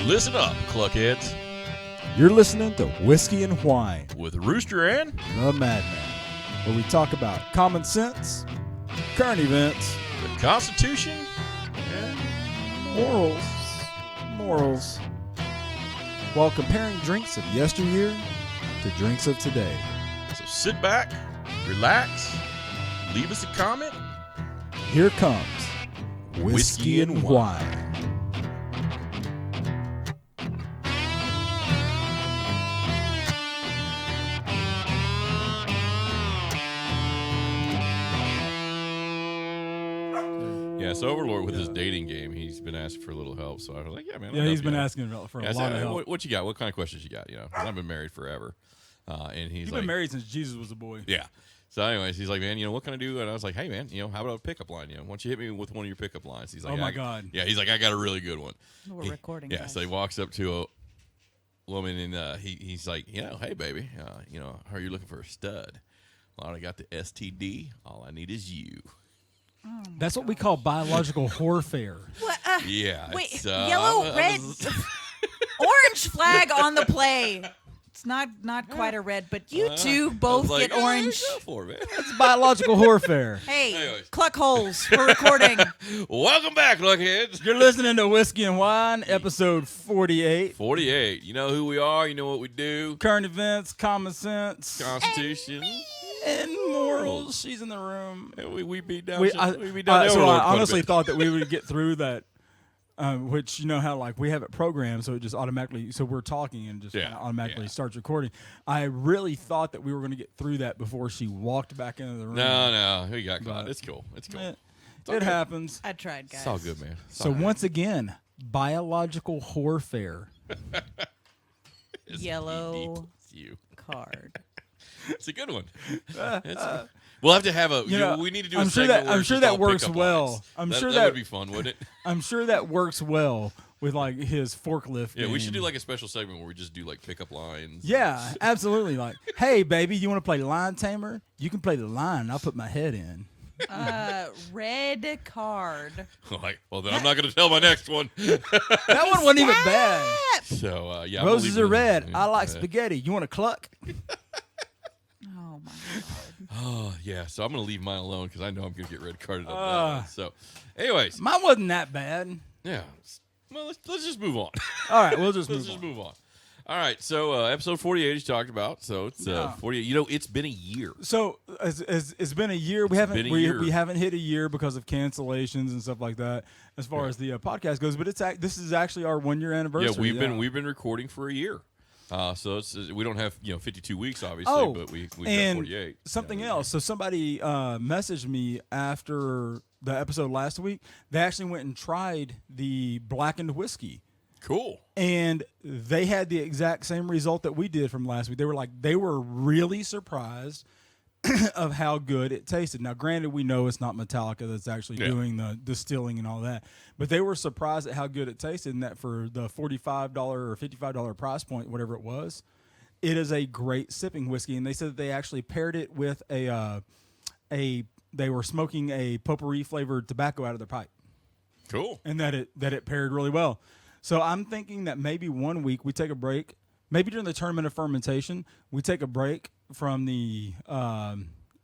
Listen up, cluckheads. You're listening to Whiskey and Whine With Rooster and The Madman, where we talk about common sense, current events, the Constitution and morals, while comparing drinks of yesteryear to drinks of today. so sit back, relax, leave us a comment. Here comes Whiskey and Whine. Yeah, so Overlord with his dating game, he's been asking for a little help. So I was like, yeah, man. I'll Yeah, help he's you been out. asking for a Yeah, I lot said, of help. What you got? What kind of questions you got? You know, 'cause I've been married forever. And he's You've like, been married since Jesus was a boy. yeah. So anyways, he's like, man, what can I do? And I was like, hey, man, how about a pickup line? Why don't you hit me with one of your pickup lines? He's like, Oh, my God. Yeah, he's like, I got a really good one. We're recording. Yeah, guys. so he walks up to a woman and he's like, hey, baby, are you looking for a stud? Well, I got the STD. All I need is you. That's what we call biological warfare. What, Yeah. wait, it's, yellow, red, orange flag on the play. It's not quite a red, but you two both like, get orange. Go for it, man. It's biological warfare. Hey, Anyways. cluck holes. We're recording. Welcome back, Luckheads. You're listening to Whiskey and Wine, episode 48. 48. You know who we are. You know what we do. Current events, common sense, Constitution. and morals. She's in the room. And we beat down. We, we I, beat down the so Overlord I quite a honestly bit. thought that we would get through that, which you know how like we have it programmed, so it just automatically. So we're talking and just Yeah, automatically yeah. starts recording. I really thought that we were going to get through that before she walked back into the room. No, we got caught. But- It's cool. It's cool. It, all it good. happens. I tried, guys. It's all good, man. It's So all right. once again, biological warfare. It's Yellow you. card. It's a good one. We'll have to have a. You know, we need to do. I'm a sure segment that- where I'm it's sure just that all works pickup well. lines. I'm that, sure that that- would be fun, wouldn't it? I'm sure that works well with like his forklift. Yeah, we should do game. like a special segment where we just do like pickup lines. Yeah, absolutely. Like, hey, baby, you want to play lion tamer? You can play the lion. I'll put my head in. Red card. Like, well, then I'm not going to tell my next one. That one wasn't even bad. So yeah, I'm Roses gonna are leave red. it- I like spaghetti. You want to cluck? Oh my god. Oh yeah, so I'm going to leave mine alone because I know I'm going to get red carded up. That one. So, anyways, Mine wasn't that bad. yeah. Well, let's just move on. All right, we'll just Let's move just on. move on. All right, so episode 48 you talked about. So it's Yeah. 48. It's been a year. So it's been a year. We haven't been a we, year. we haven't hit a year because of cancellations and stuff like that. As far as the podcast goes, but this is actually our 1 year anniversary. Yeah, we've been recording for a year. So we don't have 52 weeks obviously, Oh, but we've got and 48. something Yeah. else. So somebody messaged me after the episode last week. They actually went and tried the blackened whiskey. Cool. And they had the exact same result that we did from last week. They were really surprised of how good it tasted. Now, granted, we know it's not Metallica that's actually doing the distilling and all that, but they were surprised at how good it tasted, and that for the $45 or $55 price point, whatever it was, it is a great sipping whiskey. And they said that they actually paired it with they were smoking a potpourri flavored tobacco out of their pipe, Cool. and that it paired really well. So I'm thinking that maybe 1 week we take a break. Maybe during the tournament of fermentation, we take a break from the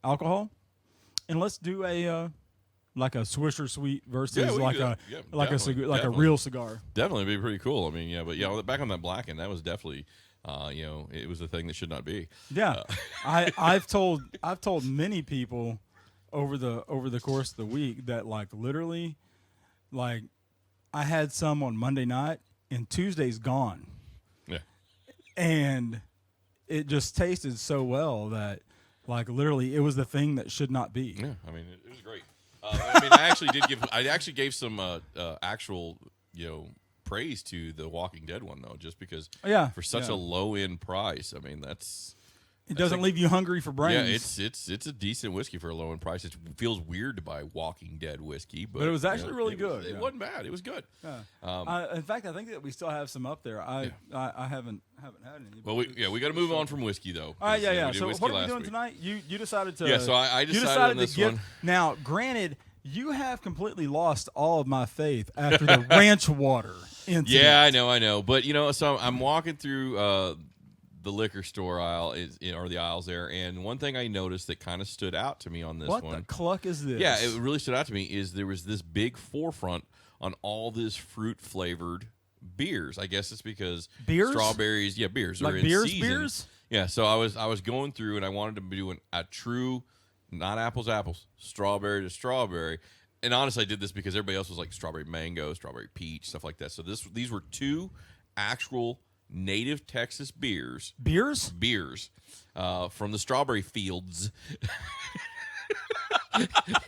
alcohol, and let's do a like a Swisher Sweet versus Yeah, we can like do a that. Yeah, like a definitely, like a definitely. real cigar. Definitely be pretty cool. I mean, yeah, but yeah, back on that Blacken, that was definitely it was a thing that should not be. Yeah, I've told many people over the course of the week that like literally, like I had some on Monday night and Tuesday's gone. Yeah. And it just tasted so well that, like, literally, it was the thing that should not be. Yeah, I mean, it was great. I mean, I actually gave some actual, praise to the Walking Dead one though, just because for such a low end price. I mean, it doesn't leave you hungry for brains. yeah, it's a decent whiskey for a low end price. It feels weird to buy Walking Dead whiskey, but it was actually really it good. It wasn't bad. It was good. Yeah. In fact, I think that we still have some up there. I haven't had any. Well, we got to move on from whiskey though. All right, yeah. We did So whiskey what are we last doing week. tonight? You decided to. Yeah, so I you decided on decided this to give. one. Now, granted, You have completely lost all of my faith after the ranch water incident. Yeah, I know. But, so I'm walking through the liquor store aisle, or the aisles there, and one thing I noticed that kind of stood out to me on this one. What the cluck is this? Yeah, it really stood out to me is there was this big forefront on all this fruit-flavored beers. I guess it's because strawberries, beers like are in beers, season. Beers? Yeah, so I was going through and I wanted to do a true, not apples, strawberry to strawberry. And honestly, I did this because everybody else was like strawberry mango, strawberry peach, stuff like that. So these were two actual native Texas beers. Beers from the strawberry fields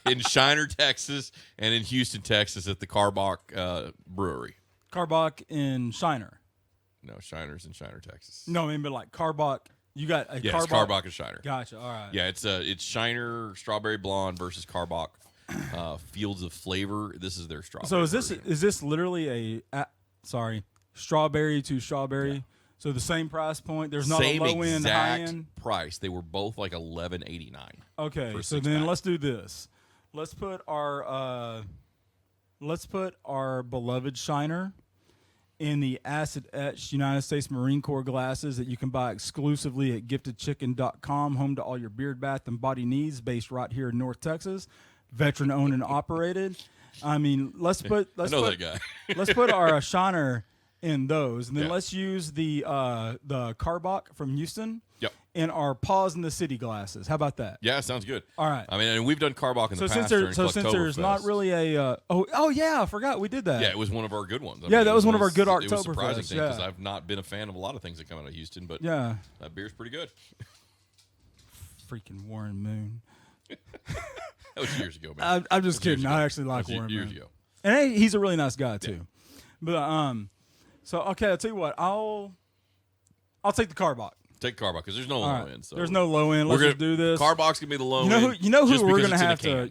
in Shiner, Texas, and in Houston, Texas, at the Karbach brewery. Karbach in Shiner. No, Shiner's in Shiner, Texas. No, I mean, but like Karbach, you got a Karbach. Karbach and Shiner. Gotcha. All right. Yeah, it's Shiner Strawberry Blonde versus Karbach Fields of Flavor. This is their strawberry. So version. is this literally strawberry to strawberry? Yeah. So the same price point. There's not same a low end, high end price. They were both like $11.89. Okay, so then let's do this. Let's put our beloved Shiner in the acid etched United States Marine Corps glasses that you can buy exclusively at giftedchicken.com, home to all your beard, bath, and body needs, based right here in North Texas, veteran owned and operated. I mean, let's put that guy. Let's put our Shiner in those, and then let's use the Karbach from Houston. Yep. In our Paws in the City glasses. How about that? Yeah, sounds good. All right. I mean, and we've done Karbach in the past. Since there's not really a oh yeah, I forgot we did that. Yeah, it was one of our good ones. That was one of our good Oktoberfest. It was a surprising thing because I've not been a fan of a lot of things that come out of Houston, but that beer's pretty good. Freaking Warren Moon. That was years ago, man. I'm just kidding. I actually like Warren years Moon. ago. And he's a really nice guy too. But so okay, I'll tell you what. I'll take the Karbach. Take Karbach because there's no low end. So there's no low end. Let's just do this. Karbach's gonna be the low end. You know who we're gonna have to.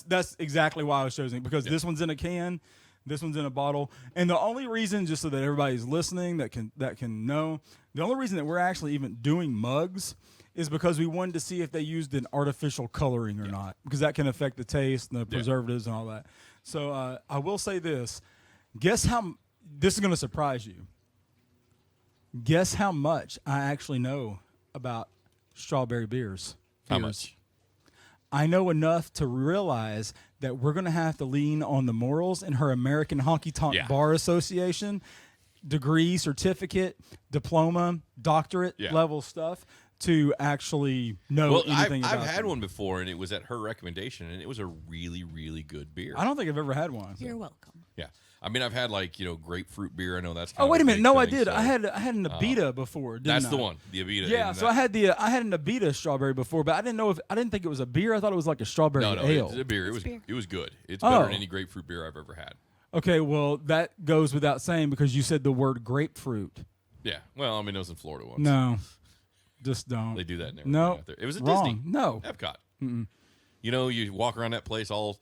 That's exactly why I was choosing it, because this one's in a can, this one's in a bottle, and the only reason, just so that everybody's listening that can know, the only reason that we're actually even doing mugs is because we wanted to see if they used an artificial coloring or not, because that can affect the taste and the preservatives and all that. So I will say this: guess how this is gonna surprise you. Guess how much I actually know about strawberry beers. How much? I know enough to realize that we're going to have to lean on the morals in her American Honky Tonk Bar Association degree, certificate, diploma, doctorate level stuff to actually know anything about it. I've had one before, and it was at her recommendation, and it was a really, really good beer. I don't think I've ever had one. You're welcome. Yeah. I mean, I've had grapefruit beer. I know that's. Wait a minute! No, I did. So, I had an Abita before. That's the one, the Abita. Yeah, so I had an Abita strawberry before, but I didn't think it was a beer. I thought it was like a strawberry ale. It's a beer. It was good. It's better than any grapefruit beer I've ever had. Okay, well that goes without saying because you said the word grapefruit. Yeah, well, I mean, it was in Florida once. No, just don't. They do that now. No, it was at wrong. Disney. No, Epcot. Mm-mm. You walk around that place all,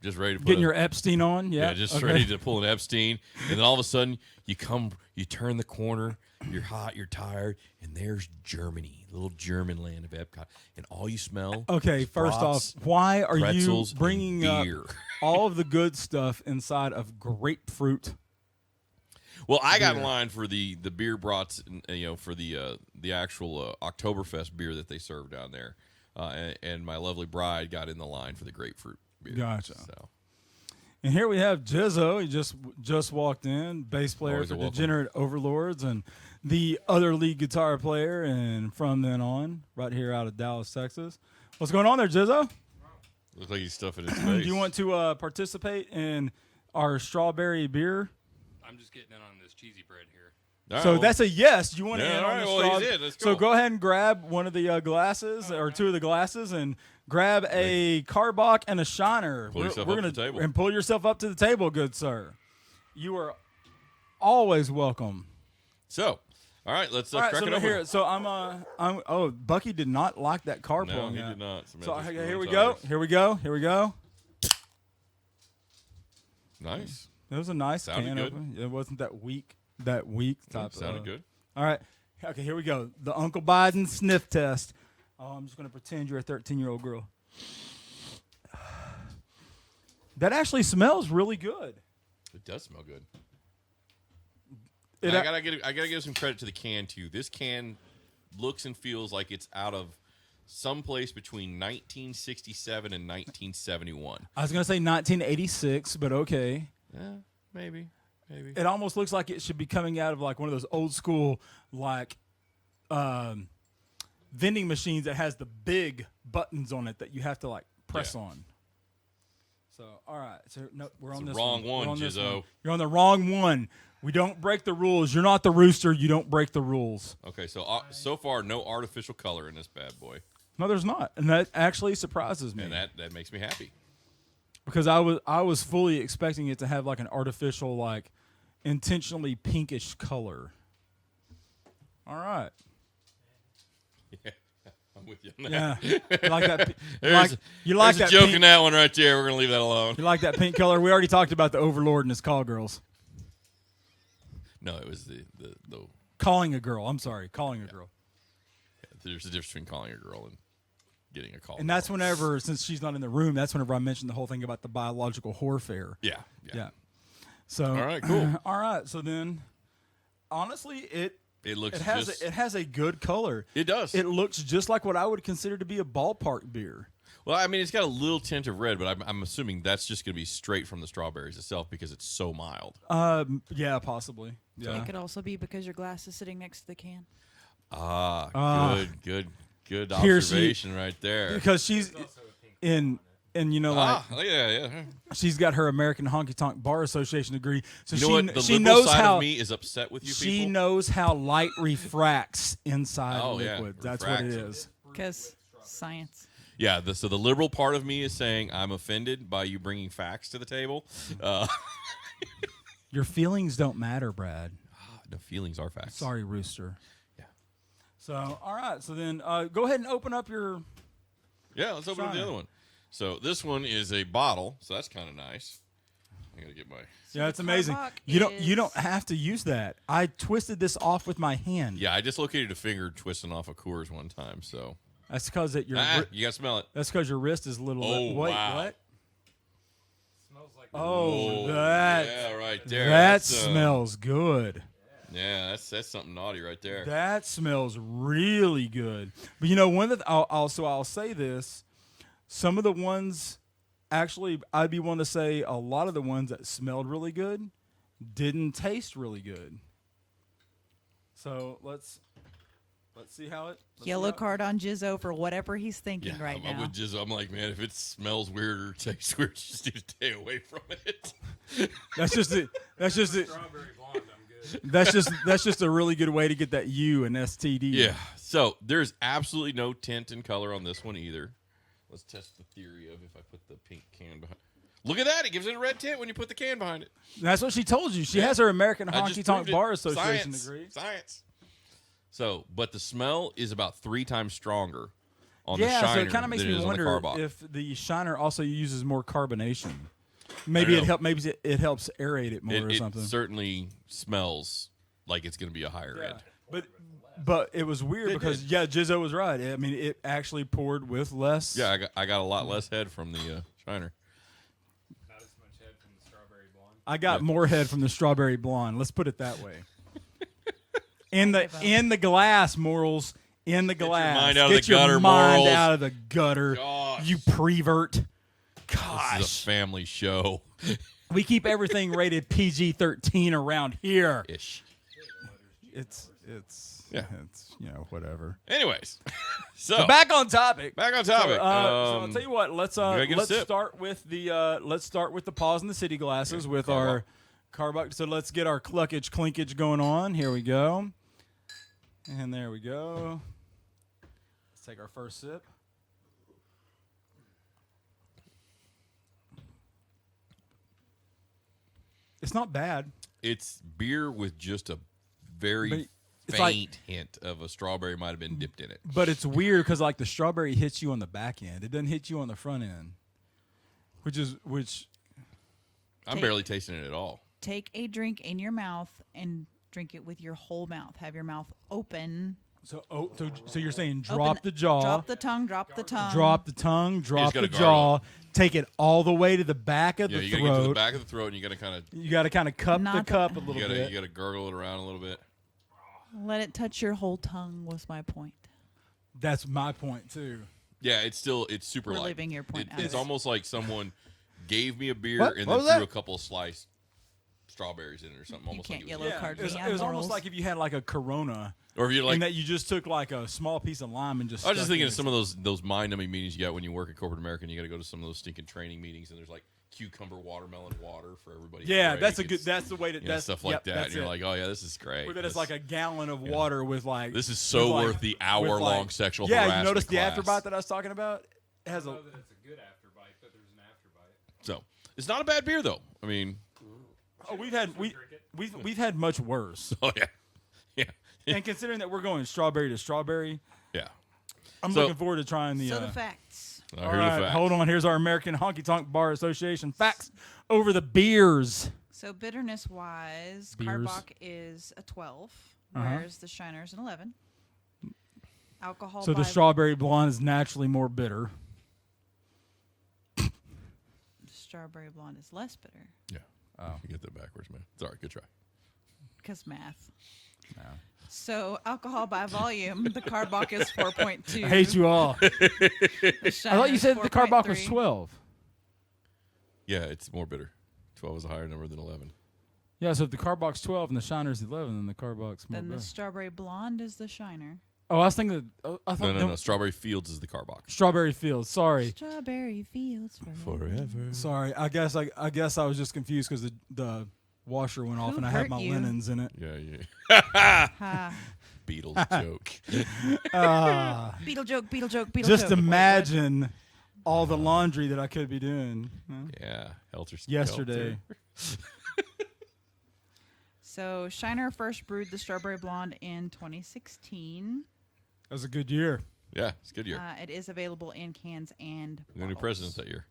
just ready to put getting your Epstein on, ready to pull an Epstein, and then all of a sudden you turn the corner, you're hot, you're tired, and there's Germany, little German land of Epcot, and all you smell. Okay, first off, why are you bringing up beer? all of the good stuff inside of grapefruit? Well, I got in line for the beer brats, for the actual Oktoberfest beer that they served down there, and my lovely bride got in the line for the grapefruit. Gotcha. So. And here we have Jizzo. He just walked in, bass player for Degenerate Overlords, and the other lead guitar player, and from then on, right here out of Dallas, Texas. What's going on there, Jizzo? Looks like he's stuffing his face. Do you want to participate in our strawberry beer? I'm just getting in on this cheesy bread here. So that's a yes. You want to in on the straw? He's in. Let's go. So go ahead and grab one of the glasses or two of the glasses and grab a Karbach and a Shiner. Pull yourself up to the table. And pull yourself up to the table, good sir. You are always welcome. So, all right, let's crack it open. Here, so I'm Bucky did not like that car No, pulling. he did not. So here we go. Here we go. Nice. It was a nice can good. opening. It wasn't that weak type. Sounded good. All right. Okay, here we go. The Uncle Biden sniff test. Oh, I'm just going to pretend you're a 13-year-old girl. That actually smells really good. It does smell good. It I gotta give some credit to the can too. This can looks and feels like it's out of someplace between 1967 and 1971. I was going to say 1986, but okay. Yeah, maybe. It almost looks like it should be coming out of like one of those old school like vending machines that has the big buttons on it that you have to like press on. So, all right. So, no, we're on this wrong one, We're on this Jizzo. one. You're on the wrong one. We don't break the rules. You're not the rooster. You don't break the rules. Okay, so far no artificial color in this bad boy, No, there's not, and that actually surprises me. and that makes me happy. Because I was fully expecting it to have like an artificial, like intentionally pinkish color. All right. Yeah, I'm with you on that. Yeah. You like that? There's There's a joke in that one right there. We're gonna leave that alone. You like that pink color? We already talked about the Overlord and his call girls. No, it was the Calling a girl. I'm sorry. Calling a girl. there's a difference between calling a girl and getting a call. And that's whenever, since she's not in the room, that's whenever I mentioned the whole thing about the biological warfare. Yeah. So All right, cool. All right. So then, honestly, it It has a good color. It does. It looks just like what I would consider to be a ballpark beer. Well, I mean, it's got a little tint of red, but I'm assuming that's just going to be straight from the strawberries itself because it's so mild. Yeah, possibly. Yeah. It could also be because your glass is sitting next to the can. Good Here she- observation right there. Because she's in, and you know, like yeah. she's got her American Honky Tonk Bar Association degree, so You know what? The she liberal knows side how of me is upset with you she people. knows how light refracts inside Oh, yeah, liquid. That's what it refracts. is. Because science. Yeah, so the liberal part of me is saying I'm offended by you bringing facts to the table. Your feelings don't matter, Brad. No, feelings are facts. Sorry, Rooster. Yeah. So, all right. So then, go ahead and open up your. Yeah, let's open up the Shiner. other one. So this one is a bottle, so that's kind of nice. I gotta get my. Yeah, it's amazing. Karbach You don't is- have to use that. I twisted this off with my hand. Yeah, I dislocated a finger twisting off a Coors one time. So That's because that your. you gotta smell it. That's because your wrist is a little. Oh, Wait, wow. what? Smells like Oh, Oh, that yeah, right there. that That's, smells good. Yeah, that's something naughty right there. That smells really good. But you know, one of the I'll say this: some of the ones, actually, I'd be one to say a lot of the ones that smelled really good didn't taste really good. So let's see how it. let's see Yellow how- card on Jizzo for whatever he's thinking Yeah, right I'm now. with Jizzo. I'm like, man, if it smells weird or tastes weird, just need to stay away from it. That's just it. That's just it. strawberry blonde. I'm good. That's just a really good way to get that U and STD. Yeah. So there's absolutely no tint and color on this one either. Let's test the theory of if I put the pink can behind. Look at that! It gives it a red tint when you put the can behind it. That's what she told you. She Yeah. has her American I just Honky Tonk proved it. Bar Association Science. degree. Science. So, but the smell is about 3 times stronger on Yeah, the Shiner so it kind of makes than it me is on the wonder Karbach. if the Shiner also uses more carbonation. Maybe know. Maybe it helps aerate it more or it something. certainly smells like it's going to be a higher end. But it was weird It because Jizzo was right. I mean, it actually poured with less. Yeah, I got a lot less head from the Shiner. Not as much head from the strawberry blonde. I got more head from the strawberry blonde. Let's put it that way. In the glass, morals. In the glass. mind out of Get the your gutter, mind morals. out of the gutter. Gosh. You prevert. This Gosh. is a family show. We keep everything rated PG-13 around here. Ish. It's Yeah. it's whatever. Anyways, so Back on topic. back on topic. So I'll tell you what. Let's I get a sip? start with the pause in the city glasses with Karbach. our Karbach. So let's get our cluckage clinkage going on. Here we go. And there we go. Let's take our first sip. It's not bad. It's beer with just a very But it's faint hint of a strawberry might have been dipped in it. But it's weird because like the strawberry hits you on the back end. It doesn't hit you on the front end, which I'm Take- barely tasting it at all. Take a drink in your mouth and drink it with your whole mouth. Have your mouth open So you're saying drop Open- the jaw, Drop the tongue. Drop the tongue. drop the tongue, drop gotta the gargle jaw, take it all the way to the back of Yeah, the you gotta get to the throat. back of the throat, and you gotta kind of You got to kind of cup the Not the- cup a little you bit. gotta gurgle it around a little bit. Let it touch your whole tongue. Was my point. That's my point too. Yeah, it's super We're light. leaving your point out It's of it. almost like someone gave me a beer What? and What then was threw that? a couple of sliced strawberries in it or something. You Almost can't like yellow card it was, me. it was on almost morals. like if you had like a Corona, or if you're like. and that you just took like a small piece of lime and just. I was just stuck thinking it of in some of those mind-numbing meetings you got when you work at corporate America, and you got to go to some of those stinking training meetings, and there's like cucumber watermelon water for everybody. Yeah, to that's a break. good. It's, That's the way to. you know, That's stuff like yep, that. That's And you're it. like, oh yeah, this is great. Or that it's This- like a gallon of water with like. This is so with, like- worth the with, hour-long like- sexual Yeah, harassment you notice the class. afterbite that I was talking about? It has I a. know that it's a good afterbite, but there's an afterbite. So it's not a bad beer though. I mean, Oh, we've had much worse. oh yeah, yeah, And considering that we're going strawberry to strawberry, yeah. I'm So- looking forward to trying the. So the facts. Here All are the right, facts. hold on. Here's our American Honky Tonk Bar Association facts over the beers. So bitterness wise, Beers. Karbach is a 12, Uh-huh. whereas the Shiner's an 11. Alcohol. So the by strawberry blonde is naturally more bitter. strawberry blonde is less bitter Yeah. You get that backwards, man. Sorry, good try. because math. So alcohol by volume, the Karbach is 4.2. I hate you all. The I thought you Shiner's said the Karbach was 4.3. 12. Yeah, it's more bitter. 12 is a higher number than 11. Yeah, so if the Karbach's 12 and the Shiner's 11, then the Karbach's more Then the bitter. strawberry blonde is the Shiner. Oh, I was thinking that. Oh, I thought No. Strawberry Fields is the Karbach. Strawberry Fields. Sorry. Strawberry fields forever. Sorry. I guess I was just confused because the washer went off Who and I had hurt my you? linens in it. Yeah. Ha. Beatles joke. Beetle joke, beetle joke, beetle Just joke. imagine all the laundry that I could be doing Yeah. Helter yesterday. So Shiner first brewed the strawberry blonde in 2016. That was a good year. Yeah, it's a good year. It is available in cans and No new bottles. president that year.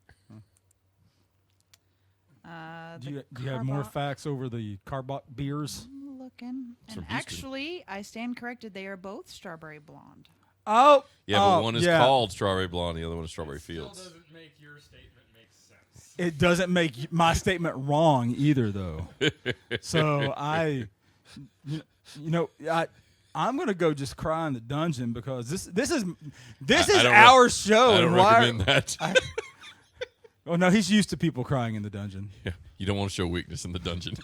Do you have more Karbach- facts over the Karbach beers? I'm looking. from And Houston. actually, I stand corrected. They are both strawberry blonde. Oh, Yeah, but one is called Strawberry Blonde, the other one is Strawberry Still Fields. doesn't make your statement make sense. It doesn't make my statement wrong either, though. So I'm gonna go just cry in the dungeon because this is I don't our show. I don't and why? recommend that. Oh no, he's used to people crying in the dungeon. Yeah, you don't want to show weakness in the dungeon.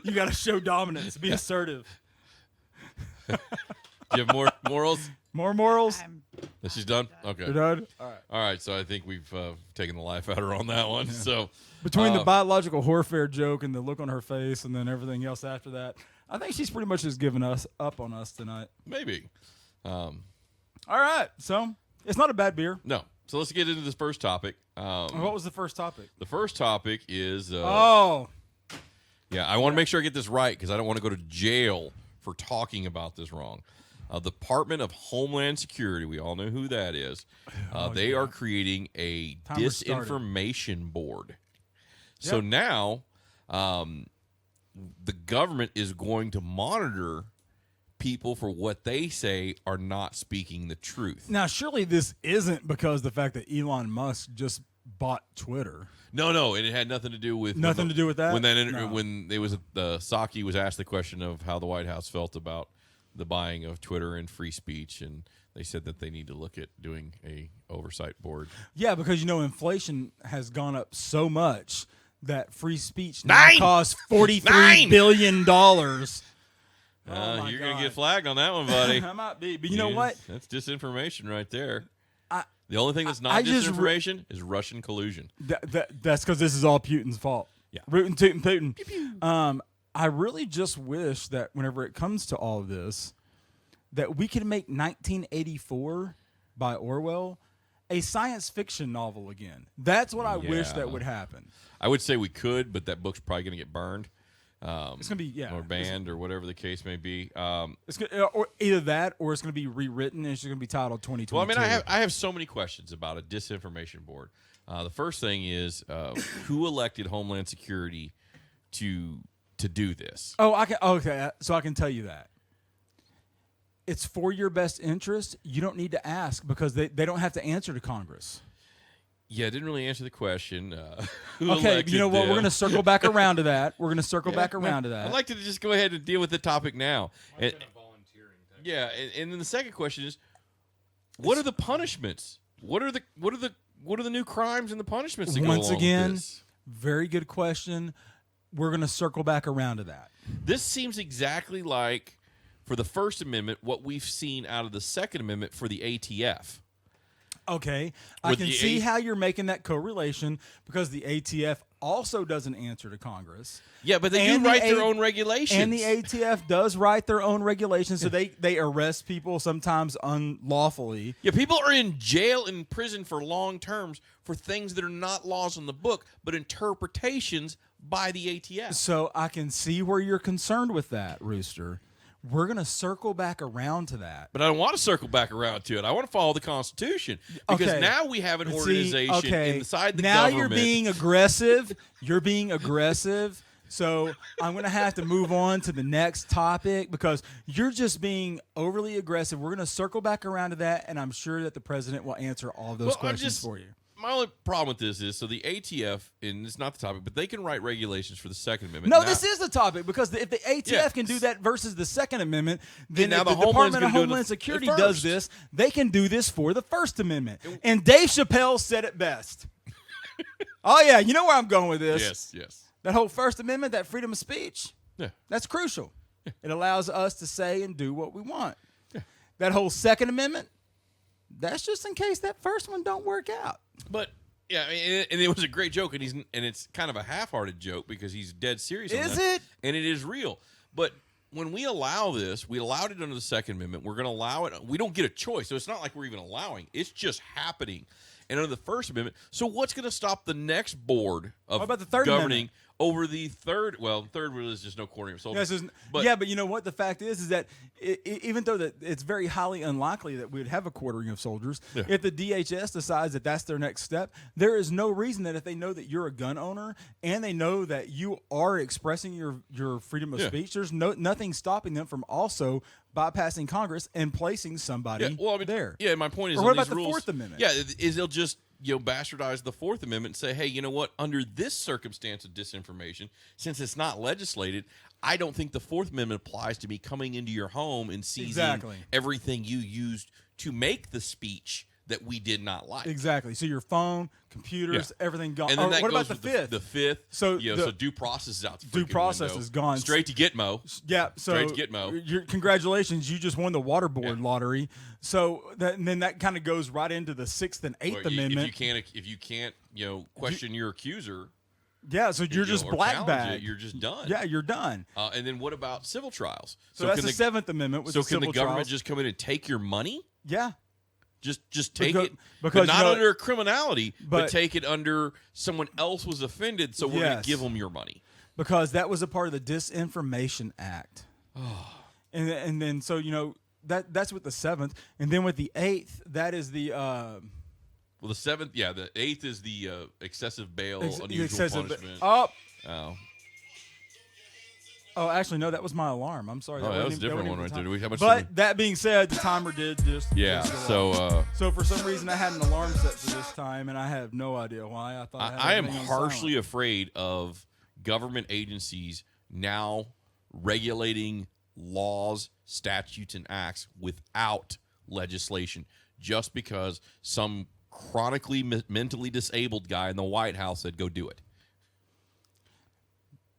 You got to show dominance. Be assertive. Do you have more morals? More morals. I'm That she's done? Okay. You're done? All right. All right, so I think we've taken the life out of her on that one. So Between the biological warfare joke and the look on her face, and then everything else after that, I think she's pretty much just giving us up on us tonight. maybe. All right, so it's not a bad beer. No. So let's get into this first topic. What was the first topic? The first topic is Oh, yeah, I want to make sure I get this right because I don't want to go to jail for talking about this wrong. The Department of Homeland Security, we all know who that is. They are creating a Timer started. disinformation board. So Yep. now the government is going to monitor people for what they say are not speaking the truth. now surely this isn't because the fact that Elon Musk just bought Twitter. No, and it had nothing to do with Nothing to do with that? When No. when it was Psaki was asked the question of how the White House felt about the buying of Twitter and free speech, and they said that they need to look at doing a oversight board. Yeah, because inflation has gone up so much that free speech now Nine! costs $43 Nine! billion. Oh my You're gonna God. get flagged on that one, buddy. I might be, but you know what? That's disinformation right there. I- The only thing that's not I just disinformation is Russian collusion. That's because this is all Putin's fault. Yeah. Rootin' tootin' Putin. I really just wish that whenever it comes to all of this, that we could make 1984 by Orwell a science fiction novel again. That's what I wish Yeah. that would happen. I would say we could, but that book's probably gonna get burned. It's gonna be Or banned, or whatever the case may be. It's gonna, or either that, or it's gonna be rewritten and it's just gonna be titled 2022. Well, I mean, I have so many questions about a disinformation board. The first thing is who elected Homeland Security to do this? Oh, I can. Okay, so I can tell you that it's for your best interest, you don't need to ask because they don't have to answer to Congress. Yeah, I didn't really answer the question. Okay, you know what? We're going to circle back around to that. We're going to circle back around to that. I'd like to just go ahead and deal with the topic now. Might have been a volunteering type. Yeah, and then the second question is, what are the punishments? What are the new crimes and the punishments that go Once along again, with this? very good question. We're going to circle back around to that. This seems exactly like, for the First Amendment, what we've seen out of the Second Amendment for the ATF. Okay, I With can the see how you're making that correlation because the ATF also doesn't answer to Congress. Yeah, but they And do the write their A- own regulations. And the ATF does write their own regulations, so they arrest people sometimes unlawfully. Yeah, people are in jail and prison for long terms for things that are not laws on the book, but interpretations by the ATF. So I can see where you're concerned with that, Rooster. We're going to circle back around to that. But I don't want to circle back around to it. I want to follow the Constitution because Okay. now we have an See, organization okay, inside the now government. you're being aggressive. You're being aggressive. So I'm going to have to move on to the next topic because you're just being overly aggressive. We're going to circle back around to that, and I'm sure that the president will answer all of those Well, questions for you. My only problem with this is, so the ATF, and it's not the topic, but they can write regulations for the Second Amendment. No, Now- this is the topic because if the ATF Yeah. can do that versus the Second Amendment, then now if the the Homeland's Department of gonna do it Homeland the Security first. does this, they can do this for the First Amendment. And Dave Chappelle said it best. Oh, yeah, you know where I'm going with this. Yes. That whole First Amendment, that freedom of speech, Yeah. that's crucial. It allows us to say and do what we want. That whole Second Amendment, that's just in case that first one don't work out. But yeah, I mean, and it was a great joke, and it's kind of a half-hearted joke because he's dead serious. on Is that, it? And it is real. But when we allow this, we allowed it under the Second Amendment. We're going to allow it. We don't get a choice, so it's not like we're even allowing. It's just happening. And under the First Amendment, so what's going to stop the next board of What about the Third governing over the third? Well, third really is just no quartering of soldiers. Yes, But- but you know what? The fact is that even though that it's very highly unlikely that we would have a quartering of soldiers, Yeah. if the DHS decides that that's their next step, there is no reason that if they know that you're a gun owner and they know that you are expressing your freedom of Yeah. speech, there's nothing stopping them from also bypassing Congress and placing somebody there. Yeah, my point is, Or what on about these the rules, Fourth Amendment? Yeah, is they'll just bastardize the Fourth Amendment and say, hey, you know what? Under this circumstance of disinformation, since it's not legislated, I don't think the Fourth Amendment applies to me coming into your home and seizing Exactly. everything you used to make the speech that we did not like. Exactly. So your phone, computers, Yeah. everything gone. And then that what goes about the with fifth? The fifth. So So due process is out the due freaking process window. is gone. Straight to Gitmo. Yeah, so Straight to Gitmo. Congratulations, you just won the water board Yeah. lottery. So and then that kind of goes right into the Sixth and Eighth Well, Amendment. If you can't, question your accuser, Yeah, so you're just or black challenge bag. it, you're just done. Yeah, you're done. And then what about civil trials? So that's can the Seventh Amendment with So the can the civil government trials. just come in and take your money? Yeah, Just take Because- it, because, but not you know- under criminality, but but- take it under someone else was offended, so we're going Yes. to give them your money. because that was a part of the Disinformation Act. And then so that's with the Seventh, and then with the Eighth, that is the Well, the seventh, the eighth is the excessive bail, unusual excessive. punishment. Oh, Oh, actually, no, that was my alarm. I'm sorry. that was a wasn't even- different wasn't one even right there. the Do we have much? But that being said, the timer did just yeah. just go off. So So for some reason, I had an alarm set for this time, and I have no idea why. I thought I, had I am everything on harshly silent. afraid of government agencies now regulating laws, statutes, and acts without legislation just because some chronically mentally disabled guy in the White House said, go do it.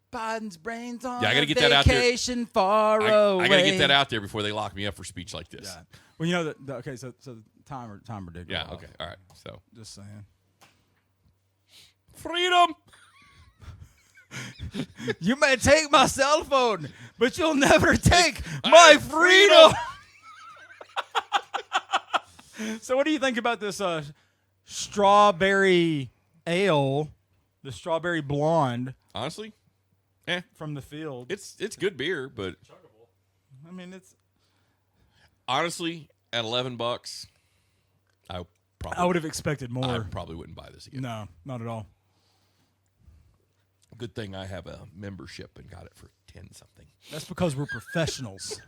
Biden's brains on Yeah, I gotta get that out there. vacation far away. I got to get that out there before they lock me up for speech like this. Yeah. Well, you know that. Okay, so the timer did go Yeah, off. okay. All right. So, Just saying. freedom. You may take my cell phone, but you'll never take my freedom. So, what do you think about this strawberry ale, the strawberry blonde Honestly, from the field? it's good beer, but I mean, it's. honestly, at $11, I I would have expected more. I probably wouldn't buy this again. No, not at all. Good thing I have a membership and got it for 10 something. That's because we're professionals.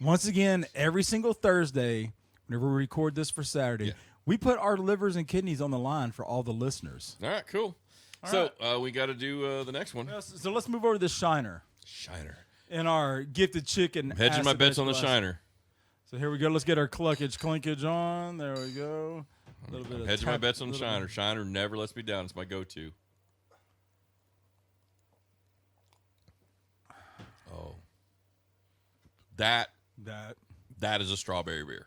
Once again, every single Thursday, whenever we record this for Saturday, we put our livers and kidneys on the line for all the listeners. All right, cool. We got to do the next one. So let's move over to the Shiner. In our gifted chicken. Hedging my bets on the Shiner. So here we go. Let's get our clinkage on. There we go. A little bit of hedging my bets on the Shiner. Shiner never lets me down. It's my go-to. Oh. That is a strawberry beer.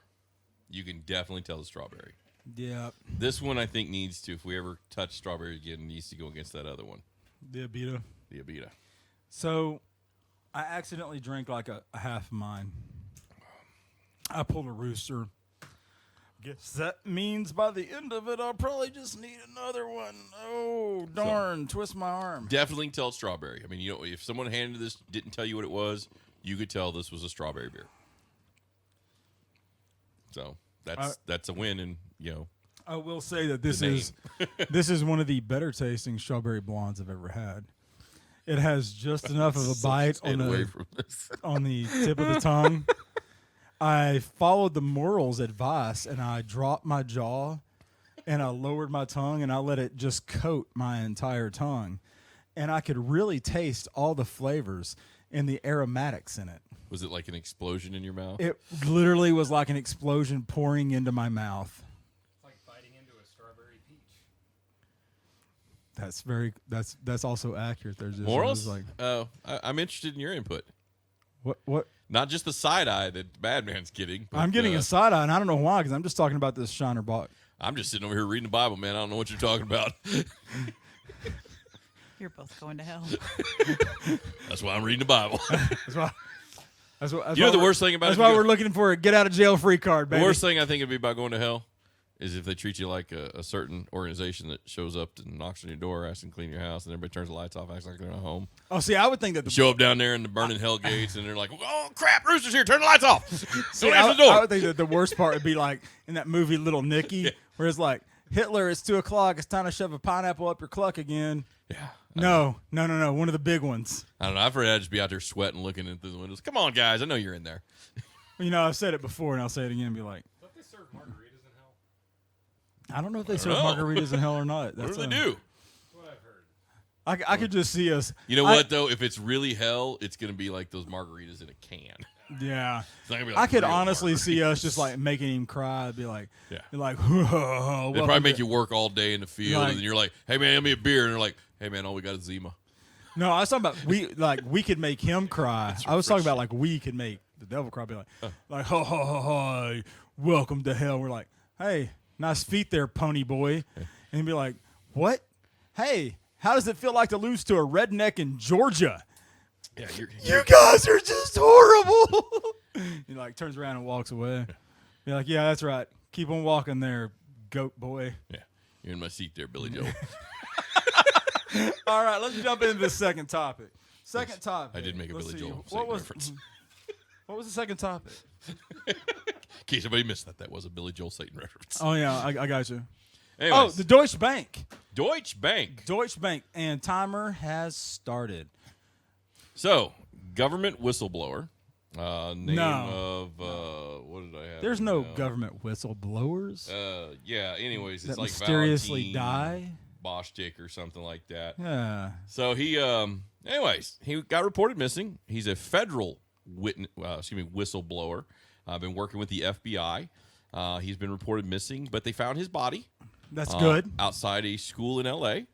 You can definitely tell the strawberry. Yeah. This one I think needs to, if we ever touch strawberry again, needs to go against that other one. The Abita. So I accidentally drank like a half of mine. I pulled a Rooster. Guess that means by the end of it, I'll probably just need another one. Oh, darn. Twist my arm. Definitely tell it's strawberry. I mean, you know, if someone handed this, didn't tell you what it was, you could tell this was a strawberry beer. So that's a win, and you know. I will say that this is one of the better tasting strawberry blondes I've ever had. It has just enough of a bite on the tip of the tongue. I followed the moral's advice, and I dropped my jaw, and I lowered my tongue, and I let it just coat my entire tongue. And I could really taste all the flavors and the aromatics in it. Was it like an explosion in your mouth? It literally was like an explosion pouring into my mouth. It's like biting into a strawberry peach. That's also accurate. There's just morals. I'm interested in your input. What? Not just the side eye that Madman's getting. But, I'm getting a side eye, and I don't know why, because I'm just talking about this Shiner Bach. I'm just sitting over here reading the Bible, man. I don't know what you're talking about. You're both going to hell. That's why I'm reading the Bible. That's the worst thing about that's why we're looking for a get out of jail free card, baby. The worst thing I think would be about going to hell is if they treat you like a certain organization that shows up and knocks on your door, asking to clean your house, and everybody turns the lights off, acts like they're not home. Oh, see, I would think that show up down there in the burning hell gates, and they're like, "Oh crap, Rooster's here! Turn the lights off! See, Don't answer the door." I would think that the worst part would be like in that movie Little Nicky, where it's like, Hitler, it's 2:00, it's time to shove a pineapple up your cluck again. Yeah. No, one of the big ones. I don't know. I've heard I'd just be out there sweating, looking in through the windows. Come on, guys, I know you're in there. You know, I've said it before, and I'll say it again and be like, Don't they serve margaritas in hell? I don't know if they serve margaritas in hell or not. What do they do? That's what I've heard. I could just see us. You know what, though? If it's really hell, it's going to be like those margaritas in a can. Yeah. It's not gonna be I like could real honestly margaritas. see us just like making him cry. It'd be like, Yeah. whoa. They probably make you work all day in the field, Like- and then you're like, "Hey man, give me a beer," and they're like, "Hey man, all we got is Zima." No, I was talking about we could make him cry. I was talking about like we could make the devil cry. Be like, ho ho ho ho, welcome to hell. We're like, hey, nice feet there, pony boy. And he'd be like, what? Hey, how does it feel like to lose to a redneck in Georgia? Yeah, You guys are just horrible. He like turns around and walks away. Be like, yeah, that's right. Keep on walking there, goat boy. yeah, you're in my seat there, Billy Joel. All right, let's jump into the second topic. Second topic. I did make a Let's Billy see, Joel what was reference. What was the second topic? In case anybody missed that was a Billy Joel Satan reference. Oh yeah, I got you. Anyways, Oh, the Deutsche Bank. Deutsche Bank. Deutsche Bank, and timer has started. So, government whistleblower. Name No. of what did I have? There's no government whistleblowers Yeah. Anyways, it's that like mysteriously Valentin die. Bostick or something like that. Yeah. So he, he got reported missing. He's a federal whistleblower. Been working with the FBI. He's been reported missing, but they found his body. That's good. Outside a school in L.A.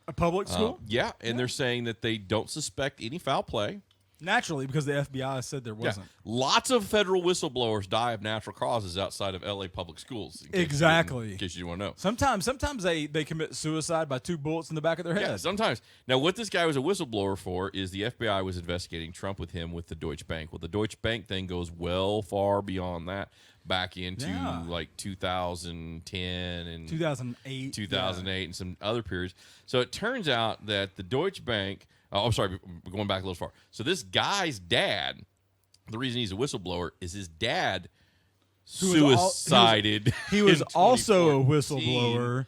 A public school? Yeah, and they're saying that they don't suspect any foul play. Naturally, because the FBI said there wasn't. Yeah. Lots of federal whistleblowers die of natural causes outside of L.A. public schools. Exactly. In case you want to know. Sometimes they commit suicide by 2 bullets in the back of their head. Yeah, sometimes. Now, what this guy was a whistleblower for is the FBI was investigating Trump with him with the Deutsche Bank. Well, the Deutsche Bank thing goes well far beyond that, back into like 2010 and 2008. 2008 and some other periods. So it turns out that the Deutsche Bank. Oh, I'm sorry, going back a little far. So this guy's dad, the reason he's a whistleblower is his dad suicided. He was in also a 2014, whistleblower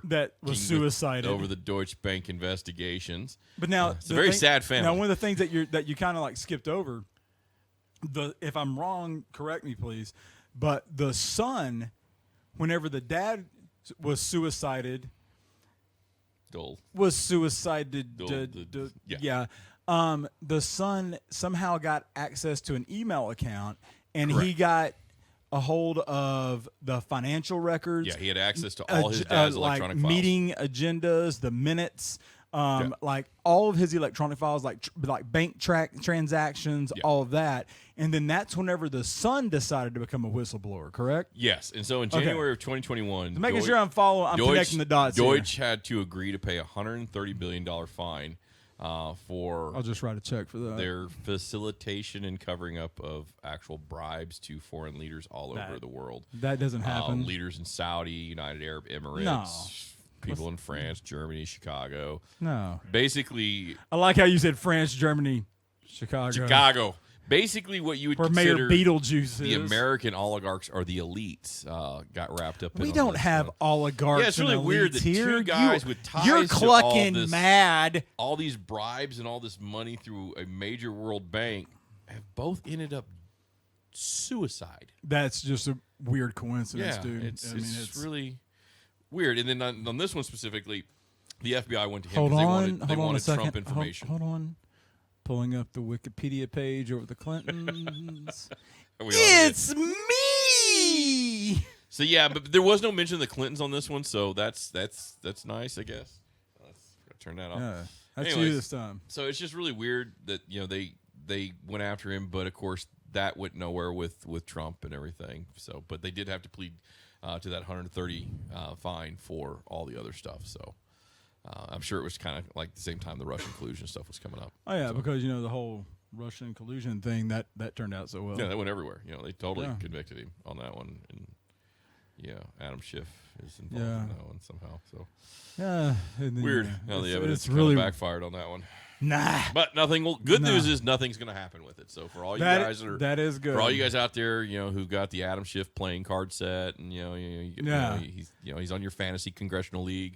that was suicided over the Deutsche Bank investigations. But now it's a very sad family. Now, one of the things that you kind of like skipped over if I'm wrong, correct me, please. But the son, whenever the dad was suicided, Dole. Yeah. The son somehow got access to an email account, and he got a hold of the financial records. Yeah, he had access to all his dad's electronic files. Meeting agendas, the minutes, like all of his electronic files, like bank transactions, all of that. And then that's whenever the son decided to become a whistleblower, correct? Yes, and so in January of 2021, Making sure I'm connecting the dots here. Deutsche had to agree to pay a $130 billion fine for I'll just write a check for that. their facilitation and covering up of actual bribes to foreign leaders all over the world. That doesn't happen. Leaders in Saudi, United Arab Emirates, No. people in France, Germany, Chicago. No. Basically, I like how you said France, Germany, Chicago. Basically, what you would Where Mayor consider Beetlejuice the is. American oligarchs or the elites got wrapped up in We on don't this have stuff. oligarchs. Yeah, it's really and weird elites that here. two guys with ties You're to all clucking this- mad. all these bribes and all this money through a major world bank have both ended up suicide. That's just a weird coincidence, Yeah, dude. it's really weird. And then on this one specifically, the FBI went to him hold because on, they wanted a second. Trump information. Hold on. Pulling up the Wikipedia page over the Clintons. We all did. It's me. So yeah, but there was no mention of the Clintons on this one, so that's nice, I guess. Let's turn that off. Yeah, that's Anyways, you this time. So it's just really weird that they went after him, but of course that went nowhere with Trump and everything. So, but they did have to plead to that 130 fine for all the other stuff. So I'm sure it was kind of like the same time the Russian collusion stuff was coming up. Oh yeah, because the whole Russian collusion thing that turned out so well. Yeah, that went everywhere. They totally Yeah. convicted him on that one, and Adam Schiff is involved Yeah. in that one somehow. So Yeah, and then, weird yeah, how the it's evidence kind really of backfired on that one. nah. But nothing. Well, good No. news is nothing's going to happen with it. So for all you guys That is good. for all you guys out there, who got the Adam Schiff playing card set, and he's on your fantasy congressional league.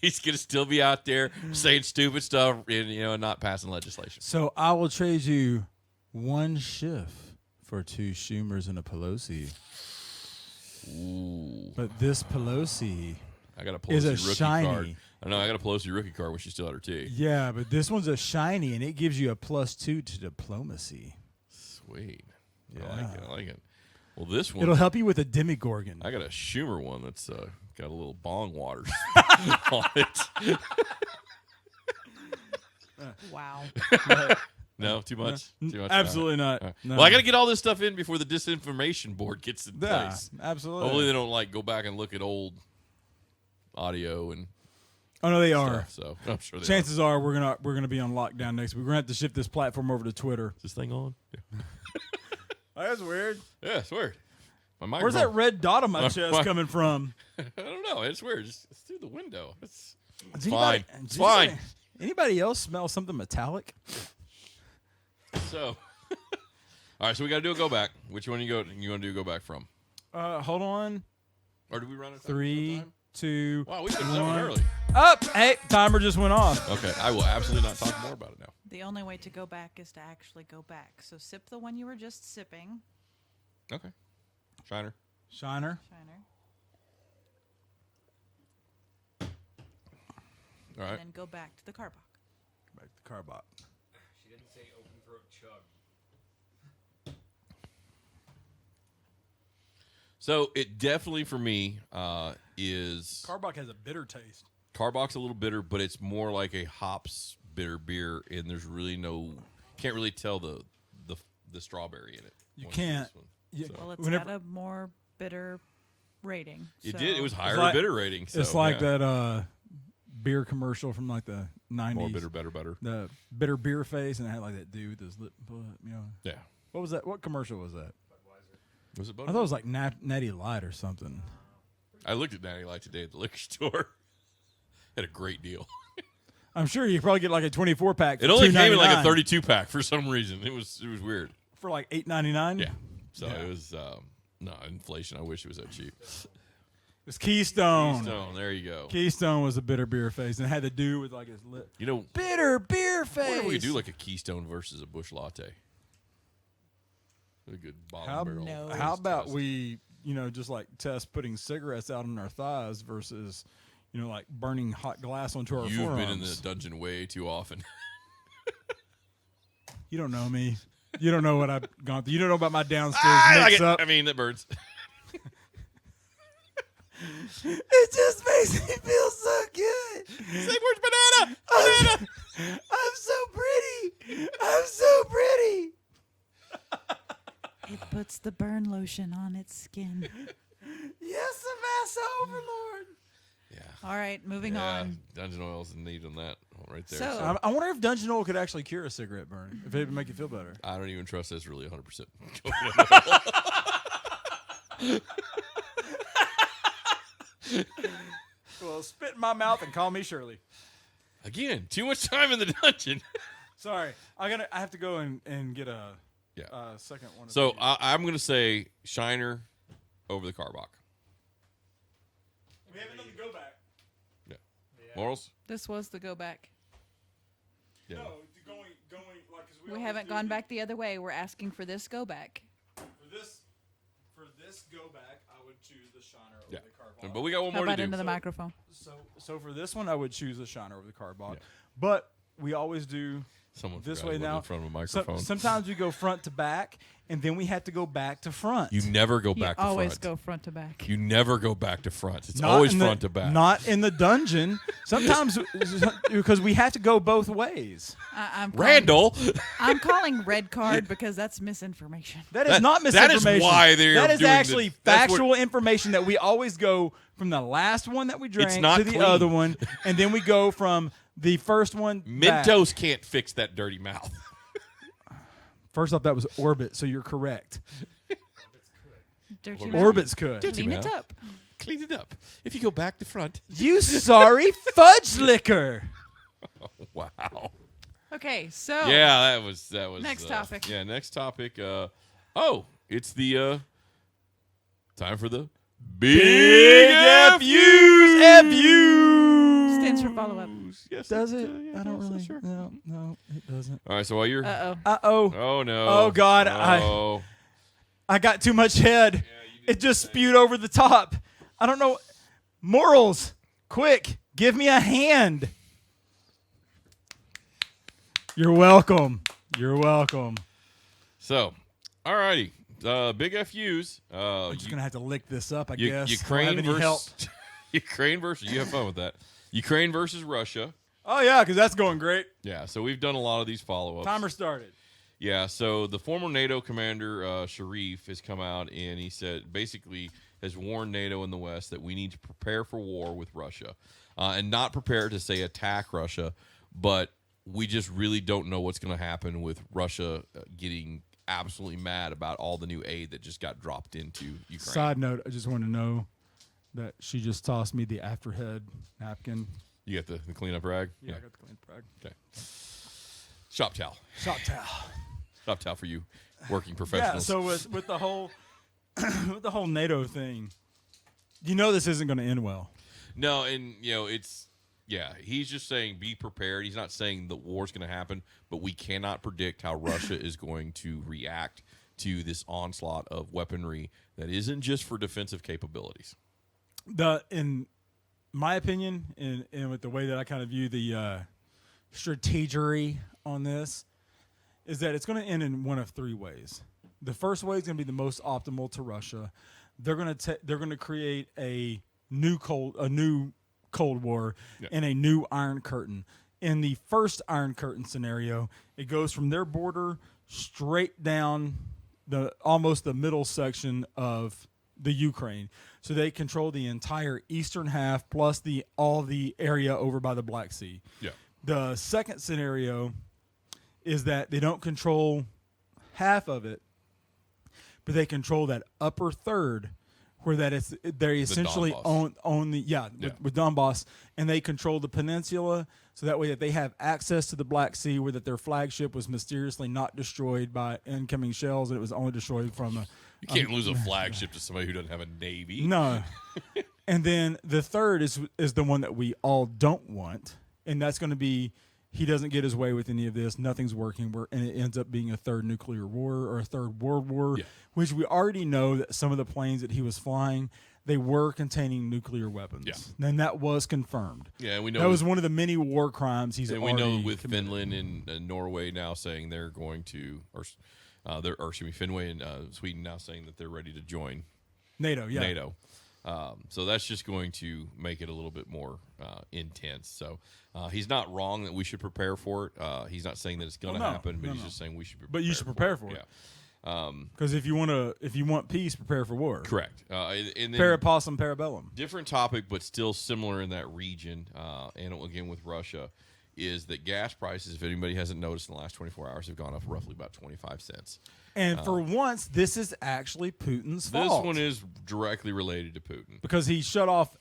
He's gonna still be out there saying stupid stuff and not passing legislation. So I will trade you one Schiff for two Schumers and a Pelosi. Ooh, But this Pelosi I got a is Pelosi a rookie shiny. card. I know I got a Pelosi rookie card when she still had her tea. Yeah, but this one's a shiny, and it gives you a +2 to diplomacy. Sweet, Yeah. I like it. Well, this one It'll help you with a demigorgon. I got a Schumer one that's got a little bong water on it. Wow. No, too much. Too much. Absolutely All not. right. No. Well, I got to get all this stuff in before the disinformation board gets in Yeah, place. absolutely. Hopefully, they don't go back and look at old audio and Oh no, they are. stuff. So I'm sure they Chances are we're gonna be on lockdown next week. We're gonna have to shift this platform over to Twitter. Is this thing on? Yeah, That's weird. it's weird. My Where's that microphone- red dot on my chest coming from? I don't know. It's weird. It's through the window. It's Does fine. anybody- It's does fine. Anybody else smell something metallic? So, all right. So we got to do a go back. Which one you want to do a go back from? Hold on. Or do we run it? 3, 2, Wow, we finished that one 1. early. Up! Hey, timer just went off. Okay, I will absolutely not talk more about it now. The only way to go back is to actually go back. So sip the one you were just sipping. Okay, Shiner. Shiner. Shiner. All right. And then go back to the Karbach. Back to Karbach. She didn't say open throat chug. So it definitely for me is Karbach has a bitter taste. Karbach's a little bitter, but it's more like a hops bitter beer, and there's really can't really tell the strawberry in it. You Once you can't. this one. Yeah. So- Well, it's Whenever- got a more bitter rating. It so- did. It was higher like- bitter rating. So, It's like yeah. that beer commercial from like the 90s. More bitter, better. The bitter beer face, and it had like that dude with his lip. Yeah. What was that? What commercial was that? Was it I butter? thought it was like Natty Light or something. I looked at Natty Light today at the liquor store. Had a great deal. I'm sure you could probably get like a 24 pack. It only came in like a 32 pack for some reason. It was weird. for like $8.99. Yeah. So Yeah. it was no inflation. I wish it was that cheap. It's Keystone. Keystone. There you go. Keystone was a bitter beer face, and it had to do with like his lip. You know, Bitter beer face. what if we could do like a Keystone versus a Busch Latte? A good bottom barrel. No. How about we, just like test putting cigarettes out on our thighs versus, like burning hot glass onto our You've forearms. been in the dungeon way too often. You don't know me. You don't know what I've gone through. You don't know about my downstairs I like mix it. up. I mean, that burns. It just makes me feel so good. Say where's banana? Banana. I'm so pretty. I'm so pretty. It puts the burn lotion on its skin. Yes, the massa overlord. Yeah. All right, moving on. Dungeon oil's in need on that one right there. So- I wonder if Dungeon Oil could actually cure a cigarette burn. If it would make you feel better. I don't even trust that's really 100%. Well, spit in my mouth and call me Shirley. Again, too much time in the dungeon. Sorry, I have to go and get a Yeah. second one. So I'm going to say Shiner over the Karbach. we have another go back. Yeah. Morals? This was the go back. Yeah. No, going like 'cause We always haven't do gone back the other way. We're asking for this go back. For this go back. I would choose the Shiner over Yeah. the Karbach. But we got one How more to about do. into the microphone? So for this one, I would choose the Shiner over the Karbach. Yeah. But we always do Someone this forgot way he wasn't now. in front of a microphone. Sometimes we go front to back, and then we have to go back to front. You never go You back to always front. go front to back. You never go back to front. It's Not always in the- front to back. Not in the dungeon. Sometimes because we have to go both ways. I'm calling, Randall. I'm calling red card because that's misinformation. That is That- not that is misinformation. why they're That is doing the- actually that's what- factual information that we always go from the last one that we drank not to the clean. other one, and then we go from the first one back. Mentos can't fix that dirty mouth. First off, that was Orbit, so you're correct. Dirty Orbit. mouth. Orbit's good. Clean it mouth. up. Clean it up. If you go back to front. You sorry fudge licker. Wow. Okay, so Yeah, that was Next topic. Yeah, next topic. It's the time for the Big FUs. stands for follow up. Yes, Does it? yeah, I don't yes, really. sure. No, it doesn't. All right, so while you're Uh-oh. Uh-oh. Oh no. Oh, God, Oh. I got too much head. It just spewed over the top. I don't know. Morals, quick, give me a hand. You're welcome. You're welcome. So, all righty. Big FUs. I'm just going to have to lick this up, I guess. Ukraine I don't have any help. versus Ukraine versus. You have fun with that. Ukraine versus Russia. Oh, yeah, because that's going great. Yeah, so we've done a lot of these follow-ups. Timer started. Yeah, so the former NATO commander, Sharif, has come out and he said, basically has warned NATO in the West that we need to prepare for war with Russia. And not prepare to, say, attack Russia, but we just really don't know what's going to happen with Russia getting absolutely mad about all the new aid that just got dropped into Ukraine. Side note, I just want to know that she just tossed me the afterhead napkin. You got the cleanup rag? Yeah, I got the clean rag. Okay. Shop towel. Shop towel. Shop towel for you working Yeah, professionals. so with the whole with the whole NATO thing, this isn't going to end well. No, and he's just saying be prepared. He's not saying the war's going to happen, but we cannot predict how Russia is going to react to this onslaught of weaponry that isn't just for defensive capabilities. In my opinion, and with the way that I kind of view the strategery on this, is that it's going to end in one of three ways. The first way is going to be the most optimal to Russia. They're going to create a new Cold War and a new Iron Curtain. In the first Iron Curtain scenario, it goes from their border straight down almost the middle section of the Ukraine. So they control the entire eastern half plus all the area over by the Black Sea. Yeah. The second scenario is that they don't control half of it, but they control that upper third where they essentially Donbass. own with Donbass, and they control the peninsula, so that way that they have access to the Black Sea, where that their flagship was mysteriously not destroyed by incoming shells, and it was only destroyed from You can't lose a flagship to somebody who doesn't have a navy. no. And then the third is the one that we all don't want, and that's going to be he doesn't get his way with any of this. Nothing's working, and it ends up being a third nuclear war or a third world war, which we already know that some of the planes that he was flying, they were containing nuclear weapons. Yeah. And that was confirmed. Yeah, we know that was one of the many war crimes he's already committed. And we know with committed. Finland and Norway now saying they're going to, or Finway and Sweden now saying that they're ready to join NATO. Yeah. NATO. So that's just going to make it a little bit more intense. So he's not wrong that we should prepare for it. He's not saying that it's going to happen, but he's just saying we should prepare. But you should prepare for it. Because if you want peace, prepare for war. Correct. And then Parapossum parabellum. Different topic, but still similar in that region. And again with Russia, is that gas prices, if anybody hasn't noticed, in the last 24 hours have gone up roughly about 25 cents. And for once, this is actually Putin's fault. This one is directly related to Putin because he shut off